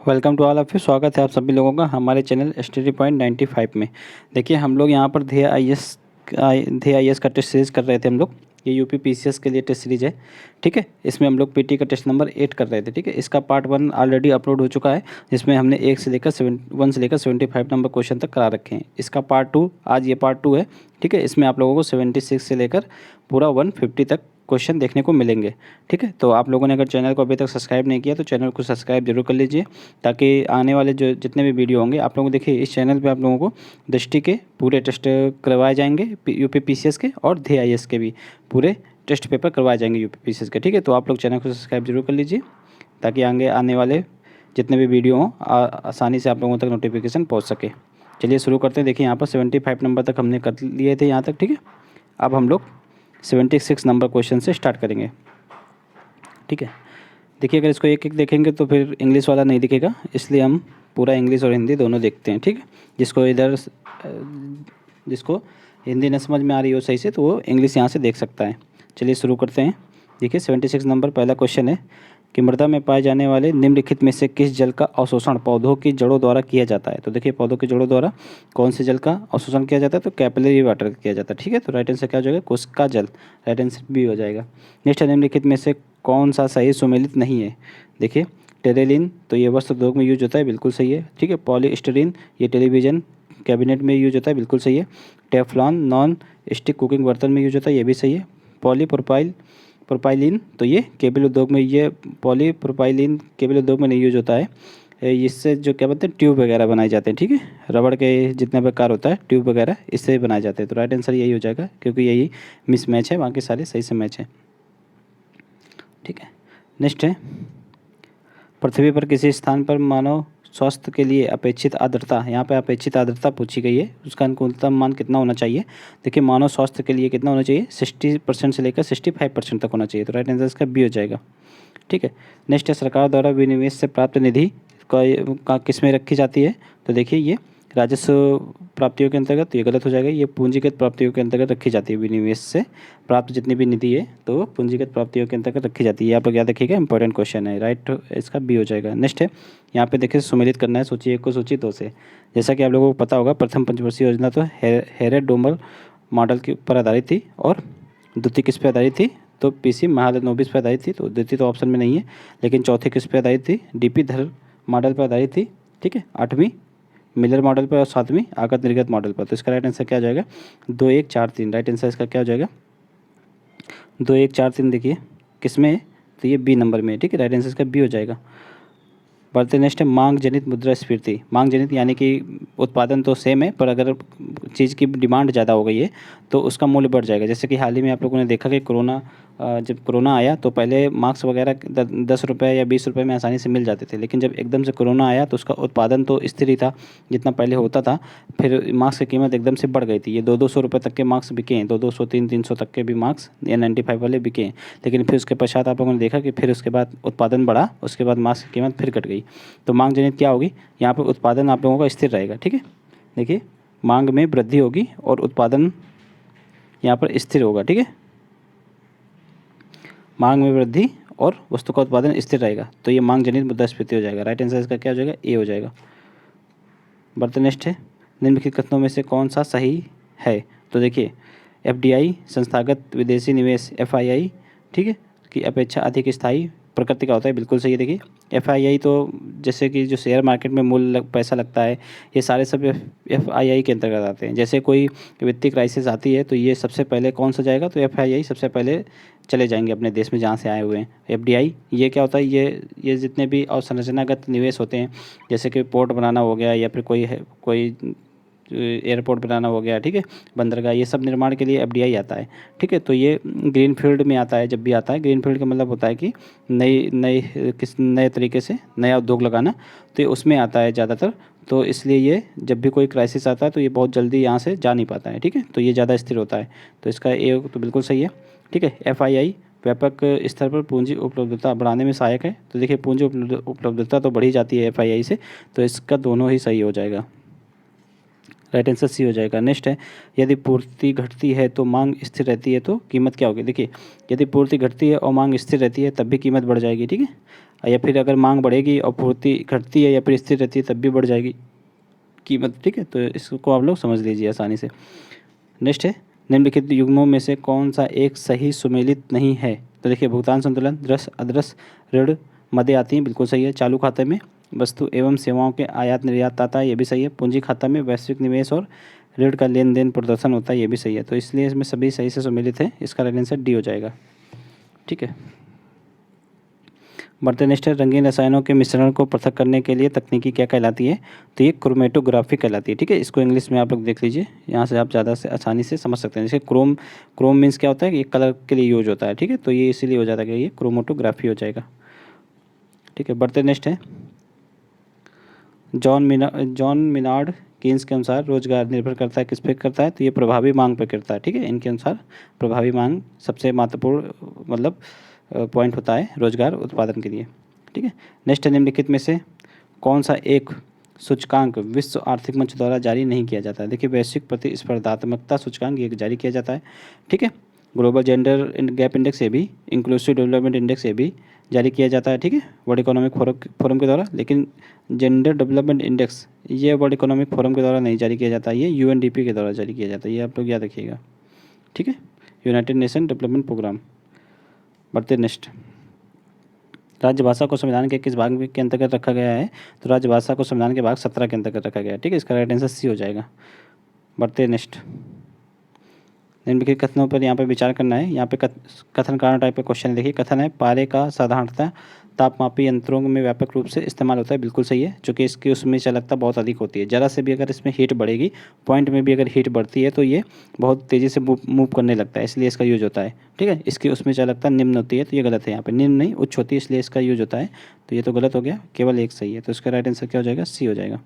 Welcome to all of you. स्वागत है आप सभी लोगों का हमारे चैनल स्टडी पॉइंट 95 में। देखिए हम लोग यहाँ पर ध्येय आई एस का टेस्ट सीरीज़ कर रहे थे हम लोग। ये यूपी पीसीएस के लिए टेस्ट सीरीज़ है, ठीक है। इसमें हम लोग पीटी का टेस्ट नंबर 8 कर रहे थे, ठीक है। इसका पार्ट 1 ऑलरेडी अपलोड हो चुका है, जिसमें हमने 1 से लेकर 75 नंबर क्वेश्चन तक करा रखे हैं। इसका पार्ट 2 आज ये पार्ट 2 है, ठीक है। इसमें आप लोगों को 76 से लेकर पूरा 150 तक क्वेश्चन देखने को मिलेंगे, ठीक है। तो आप लोगों ने अगर चैनल को अभी तक सब्सक्राइब नहीं किया तो चैनल को सब्सक्राइब जरूर कर लीजिए, ताकि आने वाले जो जितने भी वीडियो होंगे आप लोगों को, देखिए इस चैनल पे आप लोगों को दृष्टि के पूरे टेस्ट करवाए जाएंगे, यूपी पीसीएस के और ध्येय आईएएस के भी पूरे टेस्ट पेपर करवाए जाएंगे यूपी पीसीएस के, ठीक है। तो आप लोग चैनल को सब्सक्राइब जरूर कर लीजिए, ताकि आगे आने वाले जितने भी वीडियो हों आसानी से आप लोगों तक नोटिफिकेशन पहुँच सके। चलिए शुरू करते हैं। देखिए यहाँ पर 75 नंबर तक हमने कर लिए थे यहाँ तक, ठीक है। अब हम लोग 76 नंबर क्वेश्चन से स्टार्ट करेंगे, ठीक है। देखिए अगर इसको एक एक देखेंगे तो फिर इंग्लिश वाला नहीं दिखेगा, इसलिए हम पूरा इंग्लिश और हिंदी दोनों देखते हैं, ठीक है। जिसको हिंदी न समझ में आ रही हो सही से तो वो इंग्लिश यहाँ से देख सकता है। चलिए शुरू करते हैं। देखिए 76 नंबर पहला क्वेश्चन है कि मृदा में पाए जाने वाले निम्नलिखित में से किस जल का अवशोषण पौधों की जड़ों द्वारा किया जाता है। तो देखिए पौधों की जड़ों द्वारा कौन से जल का अवशोषण किया जाता है, तो कैपिलरी वाटर किया जाता है, ठीक है। तो राइट आंसर क्या हो जाएगा, कोशिका जल, राइट आंसर बी हो जाएगा। नेक्स्ट है निम्नलिखित में से कौन सा सही सुमेलित नहीं है। देखिए टेरेलिन, तो ये वस्त्र उद्योग में यूज होता है, बिल्कुल सही है, ठीक है। पॉलीस्टीरीन, ये टेलीविजन कैबिनेट में यूज होता है, बिल्कुल सही है। टेफ्लॉन नॉन स्टिक कुकिंग बर्तन में यूज होता है, ये भी सही है। प्रोपाइलिन, तो ये केबल उद्योग में, ये पॉलीप्रोपाइलिन केबल उद्योग में नहीं यूज होता है। इससे जो क्या बोलते हैं ट्यूब वगैरह बनाए जाते हैं, ठीक है। रबड़ के जितने प्रकार होता है ट्यूब वगैरह इससे बनाए जाते हैं। तो राइट आंसर यही हो जाएगा, क्योंकि यही मिस मैच है, बाकी सारे सही से मैच है, ठीक है। नेक्स्ट है पृथ्वी पर किसी स्थान पर मानव स्वास्थ्य के लिए अपेक्षित आर्द्रता, यहाँ पे अपेक्षित आर्द्रता पूछी गई है, उसका अनुकूलतम मान कितना होना चाहिए। देखिए मानव स्वास्थ्य के लिए कितना होना चाहिए, 60% से लेकर 65% तक होना चाहिए। तो राइट आंसर इसका बी हो जाएगा, ठीक है। नेक्स्ट है सरकार द्वारा विनिवेश से प्राप्त निधि का किस में रखी जाती है। तो देखिए ये राजस्व प्राप्तियों के अंतर्गत, ये गलत हो जाएगा, ये पूंजीगत प्राप्तियों के अंतर्गत रखी जाती है। विनिवेश से प्राप्त जितनी भी निधि है तो वो पूंजीगत प्राप्तियों के अंतर्गत रखी जाती है। आप लोग याद रखिएगा, इंपॉर्टेंट क्वेश्चन है, राइट इसका बी हो जाएगा। नेक्स्ट है यहाँ पे देखिए सुमेलित करना है सूची 1 को सूची 2 से। जैसा कि आप लोगों को पता होगा प्रथम पंचवर्षीय योजना तो हेरेड डोमल मॉडल के ऊपर आधारित थी, और द्वितीय किस पे आधारित थी, तो पीसी महालनोबिस पे आधारित थी। तो द्वितीय तो ऑप्शन में नहीं है, लेकिन चौथी किस पे आधारित थी, डीपी धर मॉडल पर आधारित थी, ठीक है। 8वीं मिलर मॉडल पर और 7वीं आगत निर्गत मॉडल पर। तो इसका राइट आंसर क्या हो जाएगा, 2 1 4 3। राइट आंसर इसका क्या हो जाएगा, 2 1 4 3। देखिए किस में है, तो ये बी नंबर में है, ठीक है। राइट आंसर इसका बी हो जाएगा। बढ़ते नेक्स्ट है मांग जनित मुद्रास्फीति। मांग जनित यानी कि उत्पादन तो सेम है, पर अगर चीज़ की डिमांड ज़्यादा हो गई है तो उसका मूल्य बढ़ जाएगा। जैसे कि हाल ही में आप लोगों ने देखा कि जब कोरोना आया तो पहले मास्क वगैरह 10 रुपये या 20 रुपये में आसानी से मिल जाते थे, लेकिन जब एकदम से कोरोना आया तो उसका उत्पादन तो स्थिर ही था जितना पहले होता था, फिर मास्क की कीमत एकदम से बढ़ गई थी। ये 200 रुपये तक के मास्क बिके हैं, 200 300 तक के भी मास्क N95 वाले बिके हैं। लेकिन फिर उसके पश्चात आप लोगों ने देखा कि फिर उसके बाद उत्पादन बढ़ा, उसके बाद मास्क की कीमत फिर घट गई। तो मांग जनित क्या होगी, यहाँ पर उत्पादन आप लोगों का स्थिर रहेगा, ठीक है। देखिए मांग में वृद्धि होगी और उत्पादन यहाँ पर स्थिर होगा, ठीक है। मांग में वृद्धि और वस्तु का उत्पादन स्थिर रहेगा, तो ये मांग जनित मुद्रास्फीति हो जाएगा। राइट आंसर इसका क्या हो जाएगा, ए हो जाएगा। बढ़ते नेक्स्ट है निम्नलिखित कथनों में से कौन सा सही है। तो देखिए एफडीआई संस्थागत विदेशी निवेश एफआईआई, ठीक है, की अपेक्षा अधिक स्थायी प्रकृति का होता है, बिल्कुल सही है। देखिए एफआईआई तो जैसे कि जो शेयर मार्केट में पैसा लगता है, ये सारे सब एफआईआई के अंतर्गत आते हैं। जैसे कोई वित्तीय क्राइसिस आती है तो ये सबसे पहले कौन सा जाएगा, तो एफआईआई सबसे पहले चले जाएंगे अपने देश में जहाँ से आए हुए हैं। एफडीआई ये क्या होता है, ये जितने भी अवसंरचनागत निवेश होते हैं, जैसे कि पोर्ट बनाना हो गया या फिर कोई एयरपोर्ट बनाना हो गया, ठीक है, बंदरगाह, ये सब निर्माण के लिए एफडीआई आता है, ठीक है। तो ये ग्रीन फील्ड में आता है, जब भी आता है ग्रीन फील्ड का मतलब होता है कि नए तरीके से नया उद्योग लगाना, तो ये उसमें आता है ज़्यादातर। तो इसलिए ये जब भी कोई क्राइसिस आता है तो ये बहुत जल्दी यहाँ से जा नहीं पाता है, ठीक है। तो ये ज़्यादा स्थिर होता है, तो इसका ए तो बिल्कुल सही है, ठीक है। एफआईआई व्यापक स्तर पर पूंजी उपलब्धता बढ़ाने में सहायक है। तो देखिए पूंजी उपलब्धता तो बढ़ी जाती है एफआईआई से, तो इसका दोनों ही सही हो जाएगा। राइट आंसर सी हो जाएगा। नेक्स्ट है यदि पूर्ति घटती है तो मांग स्थिर रहती है तो कीमत क्या होगी। देखिए यदि पूर्ति घटती है और मांग स्थिर रहती है तब भी कीमत बढ़ जाएगी, ठीक है। या फिर अगर मांग बढ़ेगी और पूर्ति घटती है या फिर स्थिर रहती है तब भी बढ़ जाएगी कीमत, ठीक है। तो इसको आप लोग समझ लीजिए आसानी से। नेक्स्ट है, निम्नलिखित युग्मों में से कौन सा एक सही सुमेलित नहीं है? तो देखिए, भुगतान संतुलन, दृश्य अदृश्य ऋण मध्य आती हैं, बिल्कुल सही है। चालू खाते में वस्तु एवं सेवाओं के आयात निर्यात आता है, ये भी सही है। पूंजी खाता में वैश्विक निवेश और ऋण का लेन देन प्रदर्शन होता है, ये भी सही है। तो इसलिए इसमें सभी सही से सुमेलित है, इसका राइट आंसर डी हो जाएगा, ठीक है। बढ़ते नेक्स्ट है, रंगीन रसायनों के मिश्रण को पृथक करने के लिए तकनीकी क्या कहलाती है? तो ये क्रोमेटोग्राफी कहलाती है, ठीक है। इसको इंग्लिश में आप लोग देख लीजिए, यहाँ से आप ज़्यादा से आसानी से समझ सकते हैं। जैसे क्रोम मीन्स क्या होता है कि ये कलर के लिए यूज होता है, ठीक है। तो ये इसीलिए हो जाता है कि ये क्रोमेटोग्राफी हो जाएगा, ठीक है। बढ़ते नेक्स्ट है, जॉन मिनार्ड कीन्स के अनुसार रोजगार निर्भर करता है किस पे करता है? तो ये प्रभावी मांग पर करता है, ठीक है। इनके अनुसार प्रभावी मांग सबसे महत्वपूर्ण मतलब पॉइंट होता है रोजगार उत्पादन के लिए, ठीक है। नेक्स्ट है, निम्नलिखित में से कौन सा एक सूचकांक विश्व आर्थिक मंच द्वारा जारी नहीं किया जाता है? देखिए, वैश्विक प्रतिस्पर्धात्मकता सूचकांक ये जारी किया जाता है, ठीक है। ग्लोबल जेंडर गैप इंडेक्स ये भी, इंक्लूसिव डेवलपमेंट इंडेक्स ये भी जारी किया जाता है, ठीक है, वर्ल्ड इकोनॉमिक फोरम के द्वारा। लेकिन जेंडर डेवलपमेंट इंडेक्स ये वर्ल्ड इकोनॉमिक फोरम के द्वारा नहीं जारी किया जाता है, ये यूएनडीपी के द्वारा जारी किया जाता है, ये आप लोग याद रखिएगा, ठीक है, यूनाइटेड नेशन डेवलपमेंट प्रोग्राम। बढ़ते नेक्स्ट, राज्यभाषा को संविधान के किस भाग के अंतर्गत रखा गया है? तो राज्यभाषा को संविधान के भाग 17 के अंतर्गत रखा गया है, ठीक है। इसका राइट आंसर सी हो जाएगा। बढ़ते नेक्स्ट, निम्नलिखित कथनों पर यहाँ पे विचार करना है। यहाँ पे कथन कारण टाइप का क्वेश्चन देखिए। कथन है, पारे का साधारणतः तापमापी यंत्रों में व्यापक रूप से इस्तेमाल होता है, बिल्कुल सही है, क्योंकि इसकी उसमें चालकता बहुत अधिक होती है। ज़रा से भी अगर इसमें हीट बढ़ेगी, पॉइंट में भी अगर हीट बढ़ती है तो ये बहुत तेज़ी से मूव करने लगता है, इसलिए इसका यूज होता है, ठीक है। इसकी उसमें चालकता निम्न होती है, तो ये गलत है, यहाँ पर निम्न नहीं उच्च होती है, इसलिए इसका यूज होता है, तो ये तो गलत हो गया, केवल एक सही है। तो इसका राइट आंसर क्या हो जाएगा? सी हो जाएगा।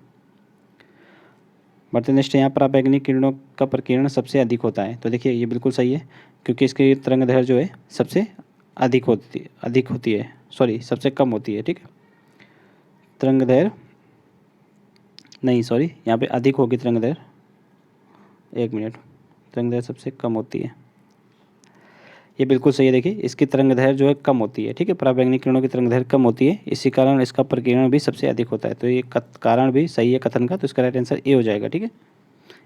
बढ़ते नेक्स्ट, यहाँ पर आपैग्निक किरणों का प्रकीर्णन सबसे अधिक होता है। तो देखिए, ये बिल्कुल सही है, क्योंकि इसकी तरंगदैर्घ्य जो है सबसे अधिक होती है, सॉरी सबसे कम होती है, ठीक है। तरंगदैर्घ्य नहीं, सॉरी यहाँ पे अधिक होगी तरंगदैर्घ्य, एक मिनट, तरंगदैर्घ्य सबसे कम होती है, ये बिल्कुल सही है। देखिए, इसकी तरंगदैर्घ्य जो है कम होती है, ठीक है, पराबैंगनी किरणों की तरंगदैर्घ्य कम होती है, इसी कारण इसका प्रकीर्णन भी सबसे अधिक होता है। तो ये कारण भी सही है कथन का, तो इसका राइट आंसर ए हो जाएगा, ठीक है।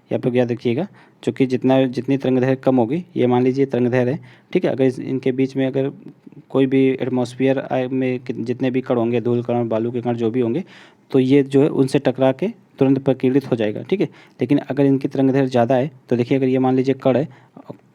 ये आप लोग याद रखिएगा, चूँकि जितनी तरंगदैर्घ्य कम होगी, ये मान लीजिए तरंगदैर्घ्य है, ठीक है, अगर इनके बीच में अगर कोई भी एटमॉस्फेयर में जितने भी कण होंगे, धूल कण, बालू के कण जो भी होंगे, तो ये जो है उनसे टकरा के तुरंत प्रकीर्णित हो जाएगा, ठीक है। लेकिन अगर इनकी तरंगदैर्घ्य ज़्यादा है, तो देखिए, अगर ये मान लीजिए कण है,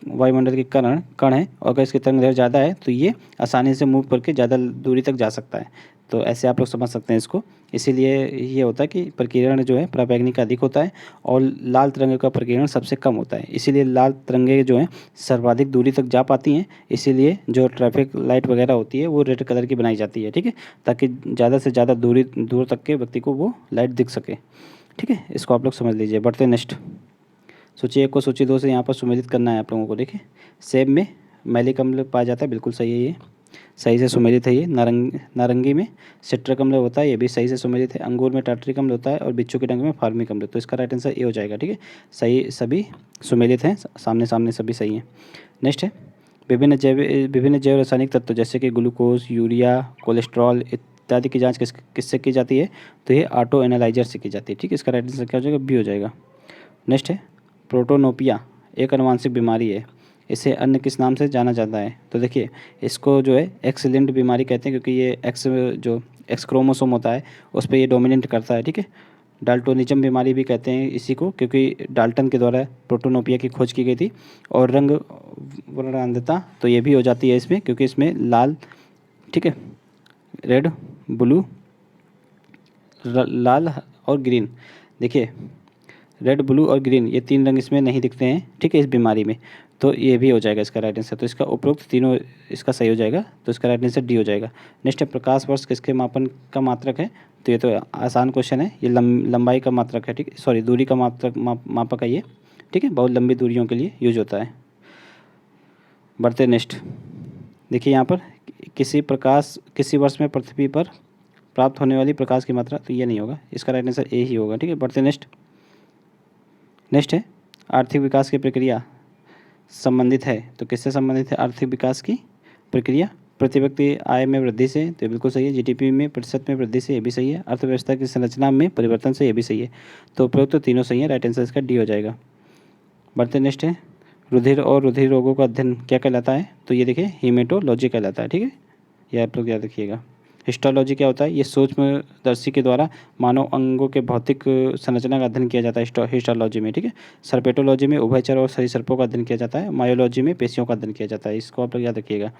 वायुमंडल के कण है, और अगर इसकी तरंगदैर्घ्य ज़्यादा है तो ये आसानी से मूव करके ज़्यादा दूरी तक जा सकता है। तो ऐसे आप लोग समझ सकते हैं इसको। इसीलिए ये होता है कि प्रकीर्णन जो है पराबैंगनी का अधिक होता है और लाल तरंग का प्रकीर्णन सबसे कम होता है। इसीलिए लाल तरंगें जो हैं सर्वाधिक दूरी तक जा पाती हैं, इसीलिए जो ट्रैफिक लाइट वगैरह होती है वो रेड कलर की बनाई जाती है, ठीक है, ताकि ज़्यादा से ज़्यादा दूर तक के व्यक्ति को वो लाइट दिख सके, ठीक है। इसको आप लोग समझ लीजिए। बढ़ते नेक्स्ट, सूची 1 को सूची 2 से यहाँ पर सुमेलित करना है आप लोगों को। देखिए, सेब में मैलिक अम्ल पाया जाता है, बिल्कुल सही है, ये सही से सुमेलित है। ये नारंगी में सिट्रिक अम्ल होता है, ये भी सही से सुमेलित है। अंगूर में टार्ट्रिक अम्ल होता है और बिच्छू के डंक में फार्मिक अम्ल। तो इसका राइट आंसर ए हो जाएगा, ठीक है, सही, सभी सुमेलित हैं, सामने सामने सभी सही हैं। नेक्स्ट है, विभिन्न जैव रासायनिक तत्व जैसे कि ग्लूकोज, यूरिया, कोलेस्ट्रॉल इत्यादि की जाँच किससे की जाती है? तो ये ऑटो एनालाइजर से की जाती है, ठीक है। इसका राइट आंसर क्या हो जाएगा? बी हो जाएगा। नेक्स्ट है, प्रोटोनोपिया एक अनुवांशिक बीमारी है, इसे अन्य किस नाम से जाना जाता है? तो देखिए, इसको जो है एक्स लिंक्ड बीमारी कहते हैं, क्योंकि ये एक्स क्रोमोसोम होता है उस पर ये डोमिनेट करता है, ठीक है। डाल्टोनिज्म बीमारी भी कहते हैं इसी को, क्योंकि डाल्टन के द्वारा प्रोटोनोपिया की खोज की गई थी। और रंग वर्णांधता तो ये भी हो जाती है इसमें, क्योंकि इसमें लाल, ठीक है, रेड, ब्लू, लाल और ग्रीन, देखिए रेड, ब्लू और ग्रीन ये 3 रंग इसमें नहीं दिखते हैं, ठीक है, इस बीमारी में। तो ये भी हो जाएगा इसका राइट आंसर। तो इसका उपरोक्त तीनों इसका सही हो जाएगा, तो इसका राइट आंसर डी हो जाएगा। नेक्स्ट है, प्रकाश वर्ष किसके मापन का मात्रक है? तो ये तो आसान क्वेश्चन है, ये लंबाई का मात्रक है, ठीक है, सॉरी दूरी का मापक है ये, ठीक है, बहुत लंबी दूरियों के लिए यूज होता है। बढ़ते नेक्स्ट, देखिए यहाँ पर किसी वर्ष में पृथ्वी पर प्राप्त होने वाली प्रकाश की मात्रा, तो ये नहीं होगा, इसका राइट आंसर ए ही होगा, ठीक है। बढ़ते नेक्स्ट है, आर्थिक विकास की प्रक्रिया संबंधित है, तो किससे संबंधित है आर्थिक विकास की प्रक्रिया? प्रति व्यक्ति आय में वृद्धि से, तो ये बिल्कुल सही है। जीडीपी में प्रतिशत में वृद्धि से, ये भी सही है। अर्थव्यवस्था की संरचना में परिवर्तन से, ये भी सही है। तो उपरोक्त तो तीनों सही है, राइट आंसर इसका डी हो जाएगा। बढ़ते नेक्स्ट है, रुधिर और रुधिर रोगों का अध्ययन क्या कहलाता है? तो ये देखिए हीमेटोलॉजी कहलाता है, ठीक है, ये आप लोग याद रखिएगा। हिस्टोलॉजी क्या होता है? ये सूक्ष्मदर्शी के द्वारा मानव अंगों के भौतिक संरचना का अध्ययन किया जाता है हिस्टोलॉजी में, ठीक है। सर्पेटोलॉजी में उभयचर और सरीसृपों का अध्ययन किया जाता है। मायोलॉजी में पेशियों का अध्ययन किया जाता है। इसको आप लोग याद रखिएगा।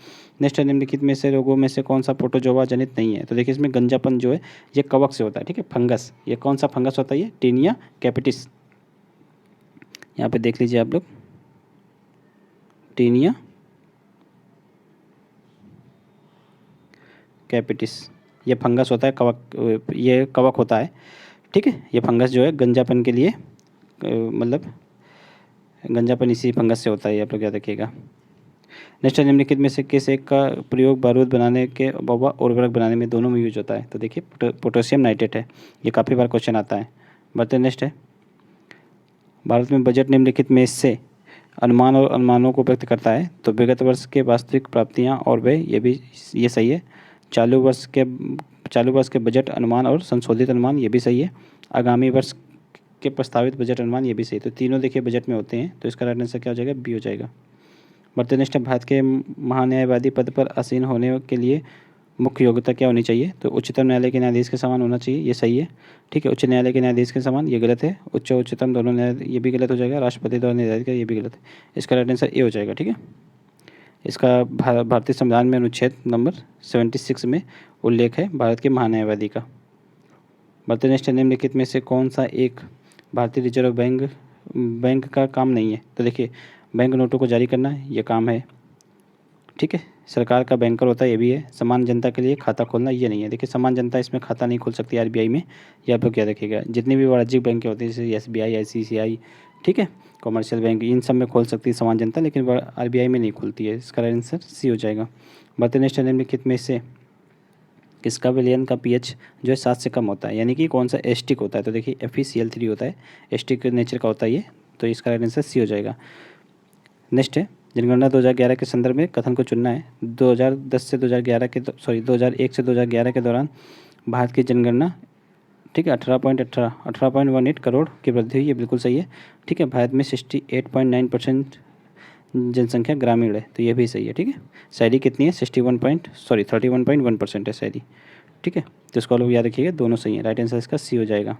नेक्स्ट है, निम्नलिखित में से रोगों में से कौन सा प्रोटोजोआ जनित नहीं है? तो देखिए इसमें गंजापन जो है ये कवक से होता है, ठीक है, फंगस। ये कौन सा फंगस होता है? ये टीनिया कैपिटिस। यहाँ पे देख लीजिए आप लोग, टीनिया कैपिटिस, ये फंगस होता है, कवक, ये कवक होता है, ठीक है। ये फंगस जो है गंजापन के लिए, मतलब गंजापन इसी फंगस से होता है, ये आप लोग याद रखिएगा। नेक्स्ट, निम्नलिखित में से किस एक का प्रयोग बारूद बनाने के व उर्वरक बनाने में, दोनों में यूज होता है? तो देखिए पोटेशियम नाइट्रेट है, ये काफ़ी बार क्वेश्चन आता है। बढ़ते नेक्स्ट है, भारत में बजट निम्नलिखित में से अनुमान और अनुमानों को व्यक्त करता है? तो विगत वर्ष के वास्तविक प्राप्तियां और व्यय, ये भी ये सही है। चालू वर्ष के बजट अनुमान और संशोधित अनुमान, ये भी सही है। आगामी वर्ष के प्रस्तावित बजट अनुमान, ये भी सही। तो तीनों देखिए बजट में होते हैं, तो इसका राइट आंसर क्या हो जाएगा? बी हो जाएगा। बढ़ते नेक्स्ट, भारत के महान्यायवादी पद पर आसीन होने के लिए मुख्य योग्यता क्या होनी चाहिए? तो उच्चतम न्यायालय के न्यायाधीश के समान होना चाहिए, ये सही है, ठीक है। उच्च न्यायालय के न्यायाधीश के समान, ये गलत है। उच्चतम दोनों न्यायाधीश, ये भी गलत हो जाएगा। राष्ट्रपति द्वारा निर्धारित, ये भी गलत है। इसका राइट आंसर ए हो जाएगा, ठीक है। इसका भारतीय संविधान में अनुच्छेद नंबर 76 में उल्लेख है भारत के महान्यायवादी का। बढ़ते नेक्स्ट, निम्नलिखित में से कौन सा एक भारतीय रिजर्व बैंक का काम नहीं है? तो देखिए बैंक नोटों को जारी करना, ये काम है, ठीक है। सरकार का बैंकर होता है, ये भी है। समान जनता के लिए खाता खोलना, ये नहीं है। देखिए समान जनता इसमें खाता नहीं खोल सकती आरबीआई में, ये आप लोग क्या रखिएगा। जितनी भी वाणिज्यिक बैंकें होती हैं जैसे एसबीआई, आईसीआईसीआई, ठीक है, कॉमर्शियल बैंक, इन सब में खोल सकती है समान जनता, लेकिन आरबीआई में नहीं खोलती है। इसका आंसर सी हो जाएगा। बढ़ते नेक्स्ट, निम्नलिखित में से किसका विलयन का पीएच जो है 7 से कम होता है? यानी कि कौन सा एस्टिक होता है? तो देखिए FeCl3 होता है, एस्टिक नेचर का होता है ये, तो इसका आंसर सी हो जाएगा। नेक्स्ट है, जनगणना 2011 के संदर्भ में कथन को चुनना है। 2001 से 2011 के दौरान भारत की जनगणना, ठीक है, 18.18 करोड़ की वृद्धि हुई, ये बिल्कुल सही है, ठीक है। भारत में 68.9% जनसंख्या ग्रामीण है, तो ये भी सही है, ठीक है। शहरी कितनी है? 31.1% है शहरी, ठीक है। तो इसको लोग याद रखिएगा, दोनों सही है, राइट आंसर इसका सी हो जाएगा।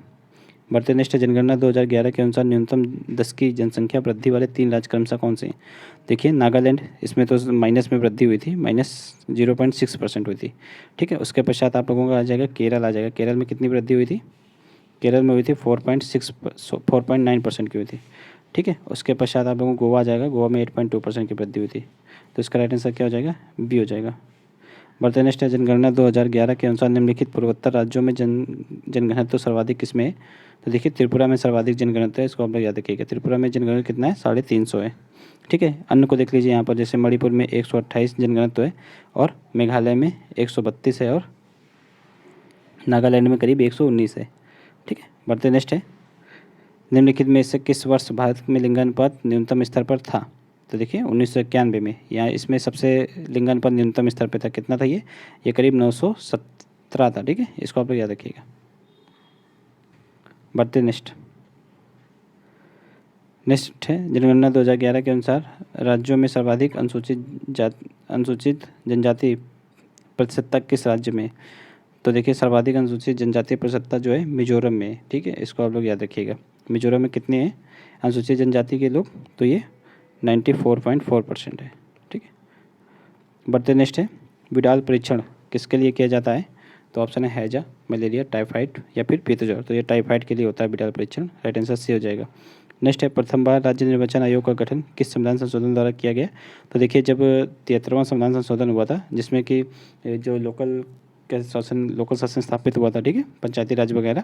बढ़ते नेक्स्ट, जनगणना 2011 के अनुसार न्यूनतम 10 की जनसंख्या वृद्धि वाले 3 राज्य क्रमशः कौन से हैं? देखिए नागालैंड, इसमें तो माइनस में वृद्धि हुई थी, -0.6% हुई थी, ठीक है। उसके पश्चात आप लोगों का आ जाएगा केरल, आ जाएगा। केरल में कितनी वृद्धि हुई थी? केरल में हुई थी 4.9% की हुई थी, ठीक है। उसके पश्चात आप लोगों को गोवा आ जाएगा, गोवा में 8.2% की वृद्धि हुई थी। तो इसका राइट आंसर क्या हो जाएगा? बी हो जाएगा। बढ़ते नेक्स्ट है, जनगणना 2011 के अनुसार निम्नलिखित पूर्वोत्तर राज्यों में जनघनत्व तो सर्वाधिक किसमें है? तो देखिए त्रिपुरा में सर्वाधिक जनघनत्व है, इसको आप लोग याद रखिएगा। त्रिपुरा में जनघनत्व कितना है? 350 है, ठीक है। अन्य को देख लीजिए यहाँ पर, जैसे मणिपुर में 128 जनघनत्व है, और मेघालय में 132 है, और नागालैंड में करीब 119 है, ठीक है। बढ़ते नेक्स्ट है, निम्नलिखित में से किस वर्ष भारत में लिंगानुपात न्यूनतम स्तर पर था? तो देखिए 1991 में, यहाँ इसमें सबसे लिंगानुपात न्यूनतम स्तर पर था। कितना था ये करीब 917 था, ठीक है। इसको आप लोग याद रखिएगा। बढ़ते नेक्स्ट है, जनगणना 2011 के अनुसार राज्यों में सर्वाधिक अनुसूचित जनजाति प्रतिशतता किस राज्य में? तो देखिए सर्वाधिक अनुसूचित जनजाति प्रतिशतता जो है मिजोरम में है, ठीक है। इसको आप लोग याद रखिएगा। मिजोरम में कितने हैं अनुसूचित जनजाति के लोग? तो ये 94.4% है, ठीक है। बढ़ते नेक्स्ट है, विडाल परीक्षण किसके लिए किया जाता है? तो ऑप्शन है हैजा, मलेरिया, टाइफाइड या फिर पीतज्वर। तो ये टाइफाइड के लिए होता है विडाल परीक्षण, राइट आंसर सी हो जाएगा। नेक्स्ट है, प्रथम बार राज्य निर्वाचन आयोग का गठन किस संविधान संशोधन द्वारा किया गया? तो देखिए जब 73वां संविधान संशोधन हुआ था, जिसमें कि जो लोकल शासन स्थापित हुआ था, ठीक है, पंचायती राज वगैरह,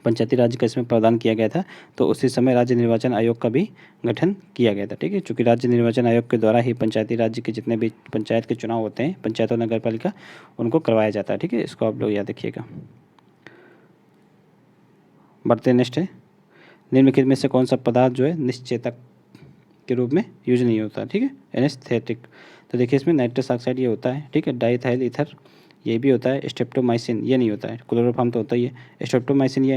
पंचायती राज का इसमें प्रावधान किया गया था, तो उसी समय राज्य निर्वाचन आयोग का भी गठन किया गया था, ठीक है। चूँकि राज्य निर्वाचन आयोग के द्वारा ही पंचायती राज्य के जितने भी पंचायत के चुनाव होते हैं, पंचायत और नगर पालिका, उनको करवाया जाता है, ठीक है। इसको आप लोग याद रखिएगा। बढ़ते नेक्स्ट है, निम्नलिखित में से कौन सा पदार्थ जो है निश्चेतक के रूप में यूज नहीं होता, ठीक है, एनेस्थेटिक। तो देखिए इसमें नाइट्रस ऑक्साइड ये होता है, ठीक है, डाइथाइल ईथर ये भी होता है, स्ट्रेप्टोमाइसिन ये नहीं होता है, क्लोरोफॉर्म तो होता ही है। स्ट्रेप्टोमाइसिन ये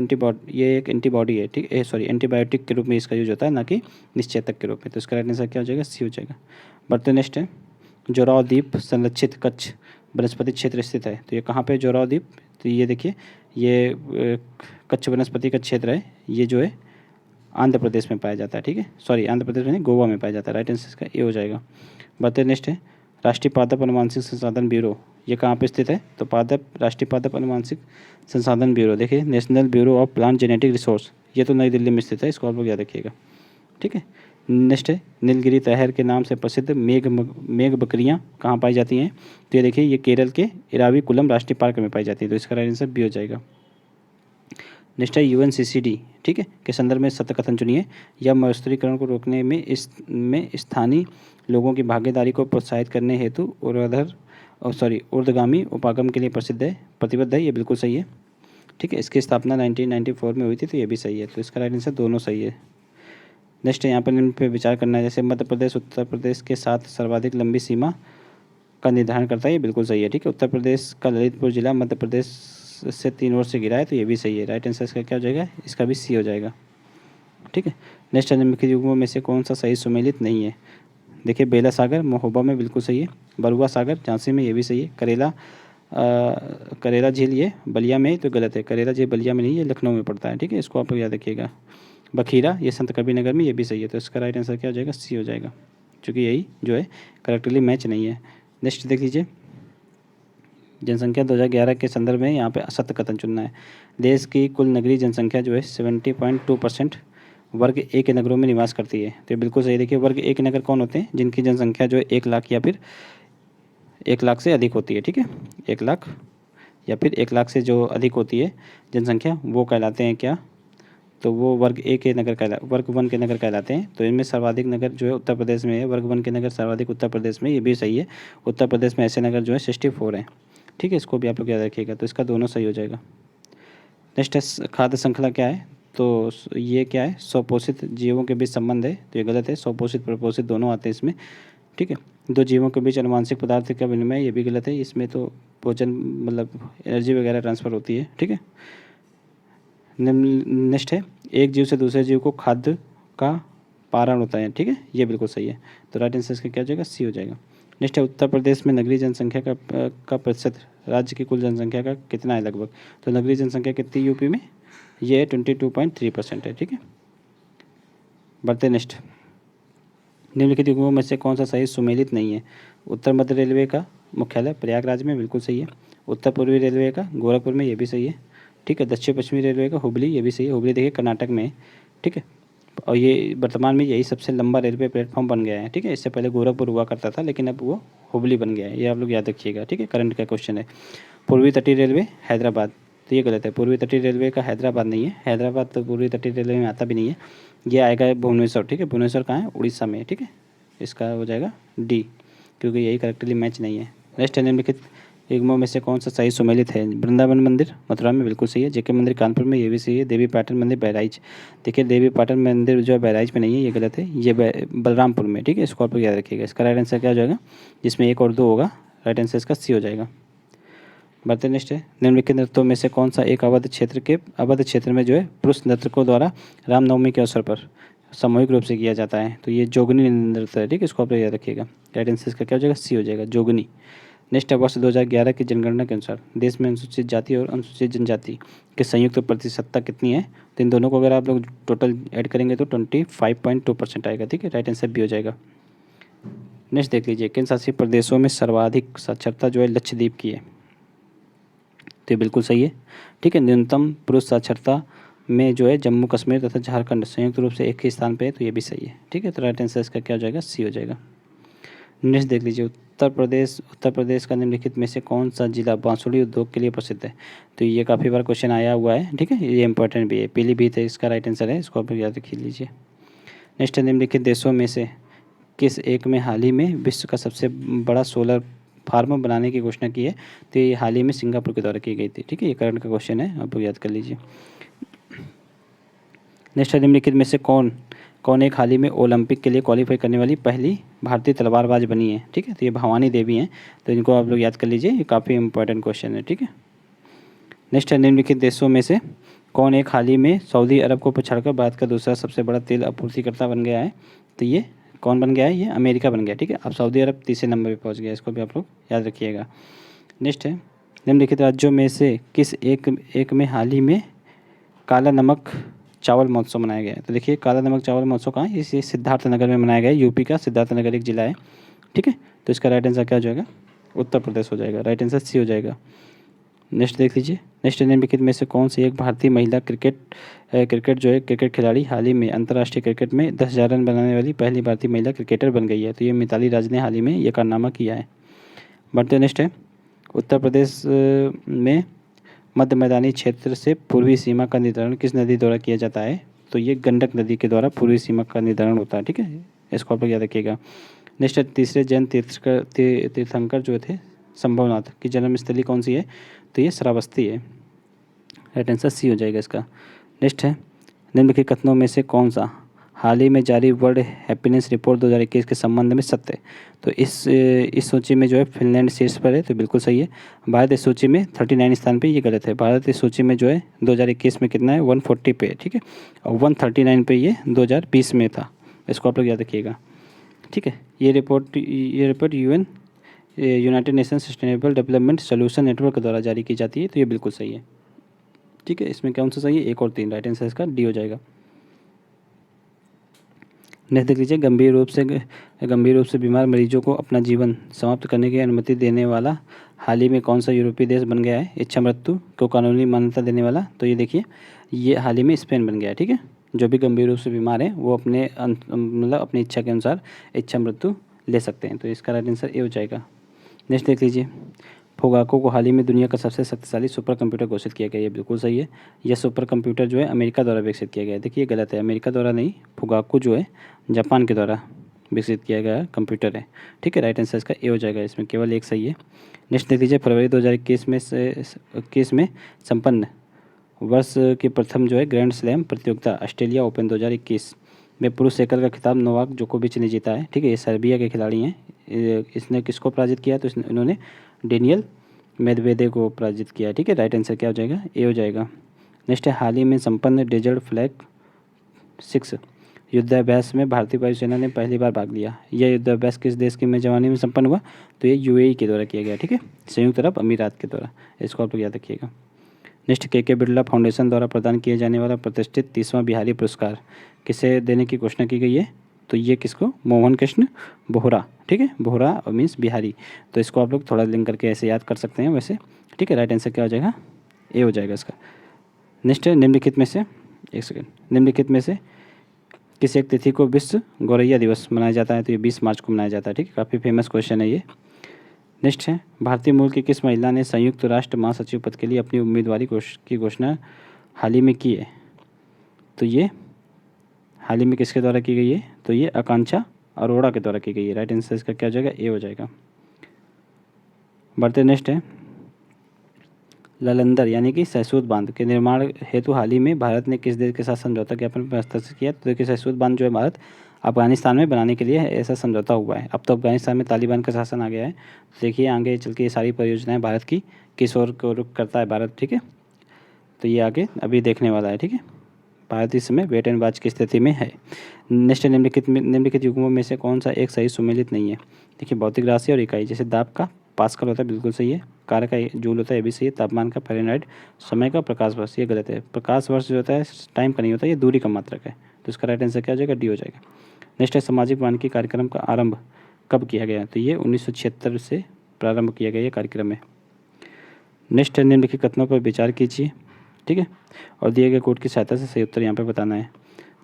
एक एंटीबॉडी है, ठीक है, सॉरी एंटीबायोटिक के रूप में इसका यूज होता है, ना कि निश्चेतक के रूप में। तो इसका राइट आंसर क्या हो जाएगा, सी हो जाएगा। बढ़ते नेक्स्ट है, जोराव द्वीप संरक्षित कच्छ वनस्पति क्षेत्र स्थित है। तो ये कहाँ पे जोराव द्वीप, तो ये देखिए ये कच्छ वनस्पति का क्षेत्र है, ये जो है आंध्र प्रदेश में पाया जाता है, ठीक है, सॉरी आंध्र प्रदेश में नहीं, गोवा में पाया जाता है। राइट आंसर इसका ए हो जाएगा। बढ़ते नेक्स्ट है, राष्ट्रीय पादप अनुवांशिक संसाधन ब्यूरो ये कहाँ पे स्थित है, तो राष्ट्रीय पादप अनुवांशिक संसाधन ब्यूरो देखिए national bureau of plant genetic resource, ये तो नई दिल्ली में स्थित है, इसको आप लोग याद रखिएगा, ठीक है। नेक्स्ट है, नीलगिरी तहर के नाम से प्रसिद्ध मेघ बकरियाँ कहाँ पाई जाती हैं, तो ये देखिए ये केरल के इराविकुलम राष्ट्रीय पार्क में पाई जाती है। तो इसका राइट आंसर बी हो जाएगा। नेक्स्ट है यूएनसीसीडी, ठीक है, के संदर्भ में सत्य कथन चुनिए। यह मरुस्थलीकरण को रोकने में स्थानीय लोगों की भागीदारी को प्रोत्साहित करने हेतु ऊर्ध्वगामी उपागम के लिए प्रतिबद्ध है, ये बिल्कुल सही है, ठीक है। इसकी स्थापना 1994 में हुई थी, तो ये भी सही है। तो इसका राइट आंसर दोनों सही है। नेक्स्ट है, यहाँ पर इन पे विचार करना है, जैसे मध्य प्रदेश उत्तर प्रदेश के साथ सर्वाधिक लंबी सीमा का निर्धारण करता है, ये बिल्कुल सही है, ठीक है। उत्तर प्रदेश का ललितपुर जिला मध्य प्रदेश से 3 ओर से घिरा है, तो ये भी सही है। राइट आंसर इसका क्या हो जाएगा, इसका भी सी हो जाएगा, ठीक है। नेक्स्ट है, निम्नलिखित युग्मों में से कौन सा सही सुमेलित नहीं है, देखिए बेला सागर महोबा में बिल्कुल सही है, बरुआ सागर झांसी में ये भी सही है, करेला झील ये बलिया में, तो गलत है, करेला झील बलिया में नहीं, ये लखनऊ में पड़ता है, ठीक है, इसको आप लोग याद रखिएगा। बखीरा ये संत कबीरनगर में, ये भी सही है। तो इसका राइट आंसर क्या हो जाएगा, सी हो जाएगा, क्योंकि यही जो है करेक्टली मैच नहीं है। नेक्स्ट देख लीजिए, जनसंख्या 2011 के संदर्भ में यहाँ पे असत्य कथन चुनना है। देश की कुल नगरीय जनसंख्या जो है 70.2% वर्ग ए के नगरों में निवास करती है, तो ये बिल्कुल सही। देखिए वर्ग ए के नगर कौन होते हैं, जिनकी जनसंख्या जो है 1 लाख या फिर 1 लाख से अधिक होती है, ठीक है, 1 लाख या फिर 1 लाख से जो अधिक होती है जनसंख्या, वो कहलाते हैं क्या, तो वो वर्ग ए के नगर वर्ग 1 के नगर कहलाते हैं। तो इनमें सर्वाधिक नगर जो है उत्तर प्रदेश में है, वर्ग 1 के नगर सर्वाधिक उत्तर प्रदेश में, ये भी सही है। उत्तर प्रदेश में ऐसे नगर जो है 64 हैं, ठीक है, इसको भी आप लोग याद रखिएगा। तो इसका दोनों सही हो जाएगा। नेक्स्ट है, खाद्य श्रृंखला क्या है, तो ये क्या है, स्वपोषित जीवों के बीच संबंध है, तो ये गलत है, स्वपोषित प्रपोषित दोनों आते हैं इसमें, ठीक है। दो जीवों के बीच अनुवांशिक पदार्थ का विनिमय, ये भी गलत है, इसमें तो भोजन मतलब एनर्जी वगैरह ट्रांसफ़र होती है, ठीक है। नेक्स्ट है, एक जीव से दूसरे जीव को खाद्य का पारण होता है, ठीक है, ये बिल्कुल सही है। तो राइट आंसर इसका क्या हो जाएगा, सी हो जाएगा। नेक्स्ट है, उत्तर प्रदेश में नगरीय जनसंख्या का प्रतिशत राज्य की कुल जनसंख्या का कितना है लगभग, तो नगरीय जनसंख्या कितनी यूपी में, ये 22.3% है, ठीक है। बढ़ते नेक्स्ट, निम्नलिखित युग्मों में से कौन सा सही सुमेलित नहीं है, उत्तर मध्य रेलवे का मुख्यालय प्रयागराज में, बिल्कुल सही है। उत्तर पूर्वी रेलवे का गोरखपुर में, ये भी सही है, ठीक है। दक्षिण पश्चिमी रेलवे का हुबली, ये भी सही है, हुबली देखिए कर्नाटक में है, ठीक है। और ये वर्तमान में यही सबसे लंबा रेलवे प्लेटफॉर्म बन गया है, ठीक है। इससे पहले गोरखपुर हुआ करता था, लेकिन अब वो हुबली बन गया है, ये आप लोग याद रखिएगा, ठीक है, करंट का क्वेश्चन है। पूर्वी तटीय रेलवे हैदराबाद, तो ये गलत है, पूर्वी तटीय रेलवे का हैदराबाद नहीं है, हैदराबाद तो पूर्वी तटीय रेलवे में आता भी नहीं है, ये आएगा भुवनेश्वर, ठीक है, भुवनेश्वर कहाँ है, उड़ीसा में, ठीक है। इसका हो जाएगा डी, क्योंकि यही करेक्टली मैच नहीं है। नेक्स्ट है, निम्नलिखित युग्मों में से कौन सा सही सुमेलित है, वृंदावन मंदिर मथुरा में, बिल्कुल सही है। जेके मंदिर कानपुर में, ये भी सही है। देवी पाटन मंदिर बहराइच, देखिए देवी पाटन मंदिर जो है बहराइच में नहीं है, ये गलत है, ये बलरामपुर में, ठीक है, इसको आप याद रखिएगा। इसका राइट आंसर क्या हो जाएगा, जिसमें 1 और 2 होगा, राइट आंसर इसका सी हो जाएगा। बढ़ते नेक्स्ट है, निम्नलिखित नृत्यों में से कौन सा एक अवध क्षेत्र में जो है पुरुष नर्तकों द्वारा रामनवमी के अवसर पर सामूहिक रूप से किया जाता है, तो ये जोगनी नृत्य है, ठीक है, इसको आप याद रखिएगा। राइट आंसर इसका क्या हो जाएगा, सी हो जाएगा, जोगनी। नेक्स्ट है, वर्ष 2011 की जनगणना के अनुसार देश में अनुसूचित जाति और अनुसूचित जनजाति की संयुक्त प्रतिशतता कितनी है, तो इन दोनों को अगर आप लोग टोटल ऐड करेंगे तो 25.2% आएगा, ठीक है, राइट आंसर बी हो जाएगा। नेक्स्ट देख लीजिए, किन शासित प्रदेशों में सर्वाधिक साक्षरता जो है लक्षद्वीप की है, तो ये बिल्कुल सही है, ठीक है। न्यूनतम पुरुष साक्षरता में जो है जम्मू कश्मीर तथा झारखंड संयुक्त रूप से एक ही स्थान पे है, तो ये भी सही है, ठीक है। तो राइट आंसर इसका क्या हो जाएगा, सी हो जाएगा। नेक्स्ट देख लीजिए, उत्तर प्रदेश का निम्नलिखित में से कौन सा जिला बांसुरी उद्योग के लिए प्रसिद्ध है, तो ये काफ़ी बार क्वेश्चन आया हुआ है, ठीक है, ये इंपॉर्टेंट भी है। पीलीभीत है इसका राइट आंसर है, इसको आप याद रख लीजिए। नेक्स्ट है, निम्नलिखित देशों में से किस एक में हाल ही में विश्व का सबसे बड़ा सोलर फार्म बनाने की घोषणा की है, तो ये हाल ही में सिंगापुर के द्वारा की गई थी, ठीक है, ये करंट का क्वेश्चन है, आप याद कर लीजिए। नेक्स्ट है, निम्नलिखित में से कौन कौन एक हाल ही में ओलंपिक के लिए क्वालिफाई करने वाली पहली भारतीय तलवारबाज बनी है? ठीक है, तो ये भवानी देवी हैं, तो इनको आप लोग याद कर लीजिए, ये काफ़ी इंपॉर्टेंट क्वेश्चन है। ठीक है, नेक्स्ट है, निम्नलिखित देशों में से कौन एक हाल ही में सऊदी अरब को पछाड़कर भारत का दूसरा सबसे बड़ा तेल आपूर्तिकर्ता बन गया है? तो ये कौन बन गया है? ये अमेरिका बन गया। ठीक है, अब सऊदी अरब तीसरे नंबर पे पहुंच गया, इसको भी आप लोग याद रखिएगा। नेक्स्ट है, निम्नलिखित राज्यों में से किस एक में हाल ही में काला नमक चावल महोत्सव मनाया गया है? तो देखिए, काला नमक चावल महोत्सव कहाँ है? इसे सिद्धार्थनगर में मनाया गया है, यूपी का सिद्धार्थनगर एक जिला है। ठीक है, तो इसका राइट आंसर क्या हो जाएगा? उत्तर प्रदेश हो जाएगा, राइट आंसर सी हो जाएगा। नेक्स्ट देख लीजिए, नेक्स्ट निम्नलिखित में से कौन सी एक भारतीय महिला क्रिकेट खिलाड़ी हाल ही में अंतर्राष्ट्रीय क्रिकेट में 10,000 रन बनाने वाली पहली भारतीय महिला क्रिकेटर बन गई है? तो ये मिताली राज ने हाल ही में ये कारनामा किया है। बढ़ते नेक्स्ट है, उत्तर प्रदेश में मध्य मैदानी क्षेत्र से पूर्वी सीमा का निर्धारण किस नदी द्वारा किया जाता है? तो ये गंडक नदी के द्वारा पूर्वी सीमा का निर्धारण होता है। ठीक है, इसको आप लोग याद रखिएगा। नेक्स्ट है, तीसरे जैन तीर्थंकर जो थे संभवनाथ की जन्मस्थली कौन सी है? तो ये श्रावस्ती है, राइट आंसर सी हो जाएगा इसका। नेक्स्ट है, निम्नलिखित कथनों में से कौन सा हाल ही में जारी वर्ल्ड हैप्पीनेस रिपोर्ट 2021 के संबंध में सत्य है? तो इस सूची में जो है फिनलैंड शीर्ष पर है, तो बिल्कुल सही है। भारत इस सूची में 39 स्थान पे, ये गलत है। भारत इस सूची में जो है 2021 में कितना है? 140 पे है। ठीक है, और 139 पे ये 2020 में था, इसको आप लोग याद रखिएगा। ठीक है, ये report United nation sustainable development solution network द्वारा जारी की जाती है, तो ये बिल्कुल सही है। ठीक है, इसमें कौन सा सही है? 1 और 3, राइट आंसर इसका डी हो जाएगा। नेक्स्ट देख लीजिए, गंभीर रूप से बीमार मरीजों को अपना जीवन समाप्त करने की अनुमति देने वाला हाल ही में कौन सा यूरोपीय देश बन गया है इच्छा मृत्यु को कानूनी मान्यता देने वाला? तो ये देखिए, ये हाल ही में स्पेन बन गया है। ठीक है, जो भी गंभीर रूप से बीमार है वो अपने मतलब अपनी इच्छा के अनुसार इच्छा मृत्यु ले सकते हैं, तो इसका राइट आंसर ए हो जाएगा। नेक्स्ट देख लीजिए, फुगाको को हाल ही में दुनिया का सबसे शक्तिशाली सुपर कंप्यूटर घोषित किया गया है, ये बिल्कुल सही है। यह सुपर कंप्यूटर जो है अमेरिका द्वारा विकसित किया गया है। देखिए, गलत है, अमेरिका द्वारा नहीं, फुगाको जो है जापान के द्वारा विकसित किया गया कंप्यूटर है। ठीक है, राइट आंसर इसका ए हो जाएगा, इसमें केवल एक सही है। नेक्स्ट देख लीजिए, फरवरी 2021 में संपन्न वर्ष के प्रथम जो है ग्रैंड स्लैम प्रतियोगिता ऑस्ट्रेलिया ओपन 2021 में पुरुष एकल का खिताब नोवाक जोकोविच ने जीता है। ठीक है, ये सर्बिया के खिलाड़ी हैं। इसने किसको पराजित किया? तो इन्होंने डेनियल मेदवेदेव को पराजित किया है। ठीक है, राइट आंसर क्या हो जाएगा? ए हो जाएगा। नेक्स्ट है, हाल ही में संपन्न डेजर्ट फ्लैग 6 युद्धाभ्यास में भारतीय वायुसेना ने पहली बार भाग लिया। यह युद्धाभ्यास किस देश की मेजबानी में संपन्न हुआ? तो ये यूएई के द्वारा किया गया। ठीक है, संयुक्त अरब अमीरात के द्वारा, इसको आप लोग याद रखिएगा। नेक्स्ट, के बिरला फाउंडेशन द्वारा प्रदान किए जाने वाला प्रतिष्ठित 30वां बिहारी पुरस्कार किसे देने की घोषणा की गई है? तो ये किसको? मोहन कृष्ण बोहरा। ठीक है, बोहरा और मीन्स बिहारी, तो इसको आप लोग थोड़ा लिंक करके ऐसे याद कर सकते हैं वैसे। ठीक है, राइट आंसर क्या हो जाएगा? ए हो जाएगा इसका। नेक्स्ट है, निम्नलिखित में से किस एक तिथि को विश्व गौरैया दिवस मनाया जाता है? तो ये 20 मार्च को मनाया जाता है। ठीक है, काफ़ी फेमस क्वेश्चन है ये। नेक्स्ट है, भारतीय मूल की किस महिला ने संयुक्त राष्ट्र महासचिव पद के लिए अपनी उम्मीदवारी की घोषणा हाल ही में की है? तो ये हाल ही में किसके द्वारा की गई है? तो ये आकांक्षा अरोड़ा के द्वारा की गई है। राइट आंसर इसका क्या हो जाएगा? ए हो जाएगा। बढ़ते नेक्स्ट है, ललंदर यानी कि सहसूत बांध के निर्माण हेतु हाल ही में भारत ने किस देश के साथ समझौता ज्ञापन पर हस्ताक्षर किया? तो देखिए, सहसूत बांध जो है भारत अफगानिस्तान में बनाने के लिए ऐसा समझौता हुआ है। अब तो अफगानिस्तान में तालिबान का शासन आ गया है, तो देखिए आगे चल के ये सारी परियोजनाएं भारत की किस ओर को रुख करता है भारत। ठीक है, तो ये आगे अभी देखने वाला है। ठीक है, भारत इस समय वेट एंड वॉच की स्थिति में है। नेक्स्ट, निम्नलिखित युग्मों में से कौन सा एक सही सुमेलित नहीं है? देखिए, भौतिक राशि और इकाई, जैसे दाब का पास्कल होता है, बिल्कुल सही है। कार्य का जूल होता है, ये भी सही है। तापमान का फ़ारेनहाइट, समय का प्रकाश वर्ष, ये गलत है। प्रकाश वर्ष जो होता है टाइम का नहीं होता, ये दूरी का मात्रक है, तो इसका राइट आंसर क्या हो जाएगा? डी हो जाएगा। नेक्स्ट है, सामाजिक वानिकी कार्यक्रम का आरंभ कब किया गया? तो ये 1976 से प्रारंभ किया गया ये कार्यक्रम है। नेक्स्ट है, निम्नलिखित कथनों पर विचार कीजिए। ठीक है, और दिए गए कोड की सहायता से सही उत्तर यहाँ पे बताना है।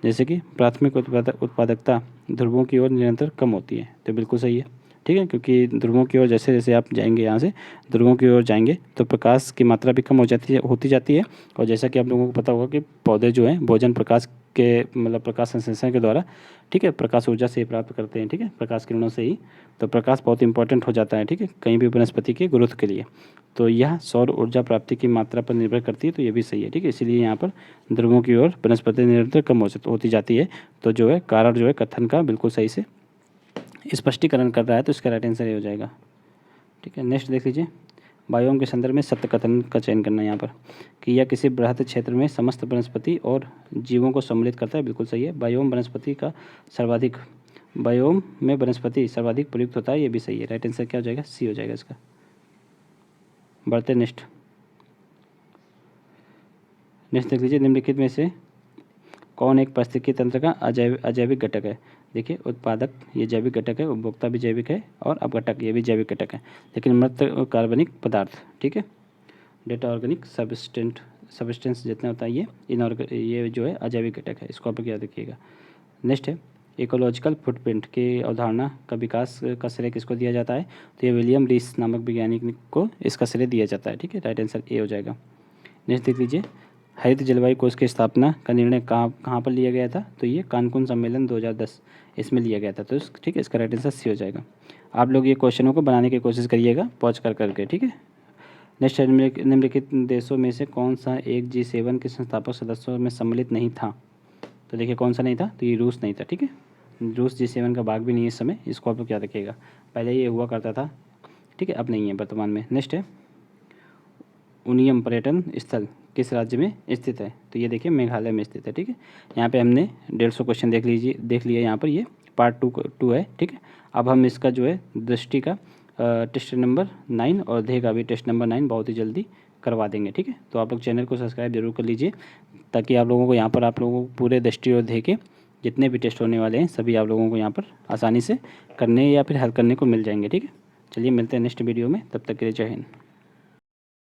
जैसे कि प्राथमिक उत्पादकता ध्रुवों की ओर निरंतर कम होती है, तो बिल्कुल सही है। ठीक है, क्योंकि ध्रुवों की ओर जैसे जैसे आप जाएंगे, यहाँ से ध्रुवों की ओर जाएंगे तो प्रकाश की मात्रा भी कम होती जाती है। और जैसा कि आप लोगों को पता होगा कि पौधे जो हैं भोजन प्रकाश के मतलब प्रकाश संश्लेषण के द्वारा, ठीक है, प्रकाश ऊर्जा से ही प्राप्त करते हैं, ठीक है, प्रकाश किरणों से ही। तो प्रकाश बहुत इंपॉर्टेंट हो जाता है, ठीक है, कहीं भी वनस्पति के ग्रोथ के लिए। तो यह सौर ऊर्जा प्राप्ति की मात्रा पर निर्भर करती है, तो ये भी सही है, ठीक है। इसीलिए यहाँ पर ध्रुवों की ओर वनस्पति निरंतर कम होती जाती है। तो जो है कारण जो है कथन का बिल्कुल सही से स्पष्टीकरण कर रहा है, तो इसका राइट आंसर ये हो जाएगा, ठीक है। नेक्स्ट देख लीजिए, बायोम के संदर्भ में सत्य कथन का चयन करना है यहाँ पर, कि यह किसी बृहत क्षेत्र में समस्त वनस्पति और जीवों को सम्मिलित करता है, बिल्कुल सही है। बायोम वनस्पति का सर्वाधिक, बायोम में वनस्पति सर्वाधिक प्रयुक्त होता है, ये भी सही है। राइट आंसर क्या हो जाएगा, सी हो जाएगा इसका। बढ़ते नेक्स्ट देख लीजिए, निम्नलिखित में से कौन एक पारिस्थितिकी तंत्र का अजैविक घटक है। देखिए, उत्पादक ये जैविक घटक है, उपभोक्ता भी जैविक है, और अपघटक ये भी जैविक घटक है। लेकिन मृत कार्बनिक पदार्थ, ठीक है, डेटा ऑर्गेनिक सब्सटेंस जितना होता है ये जो है अजैविक घटक है, इसको आप याद रखिएगा। नेक्स्ट है, इकोलॉजिकल फुटप्रिंट की अवधारणा का विकास का श्रेय किसको दिया जाता है। तो ये विलियम रीस नामक वैज्ञानिक को इसका श्रेय दिया जाता है, ठीक है। राइट आंसर ए हो जाएगा। नेक्स्ट देख लीजिए, हरित जलवायु कोष की स्थापना का निर्णय कहाँ पर लिया गया था। तो ये कानकुन सम्मेलन 2010 इसमें लिया गया था। तो ठीक है, इसका राइट आंसर सी हो जाएगा। आप लोग ये क्वेश्चनों को बनाने की कोशिश करिएगा पॉज करके, ठीक है। नेक्स्ट, निम्नलिखित देशों में से कौन सा एक G7 के संस्थापक सदस्यों में सम्मिलित नहीं था। तो देखिए कौन सा नहीं था, तो ये रूस नहीं था, ठीक है। रूस G7 का भाग भी नहीं है इस समय, इसको आप लोग याद रखिएगा। पहले ये हुआ करता था, ठीक है, अब नहीं है वर्तमान में। नेक्स्ट है, उनियम पर्यटन स्थल किस राज्य में स्थित है। तो ये देखिए मेघालय में स्थित है, ठीक है। यहाँ पे हमने 150 क्वेश्चन देख लिया यहाँ पर, ये पार्ट टू है, ठीक है। अब हम इसका जो है दृष्टि का टेस्ट नंबर 9 और ध्येय का भी टेस्ट नंबर 9 बहुत ही जल्दी करवा देंगे, ठीक है। तो आप लोग चैनल को सब्सक्राइब जरूर कर लीजिए, ताकि आप लोगों को यहाँ पर आप लोगों को पूरे दृष्टि और ध्येय के जितने भी टेस्ट होने वाले हैं सभी आप लोगों को यहाँ पर आसानी से करने या फिर हल करने को मिल जाएंगे, ठीक है। चलिए मिलते हैं नेक्स्ट वीडियो में, तब तक के लिए जय हिंद।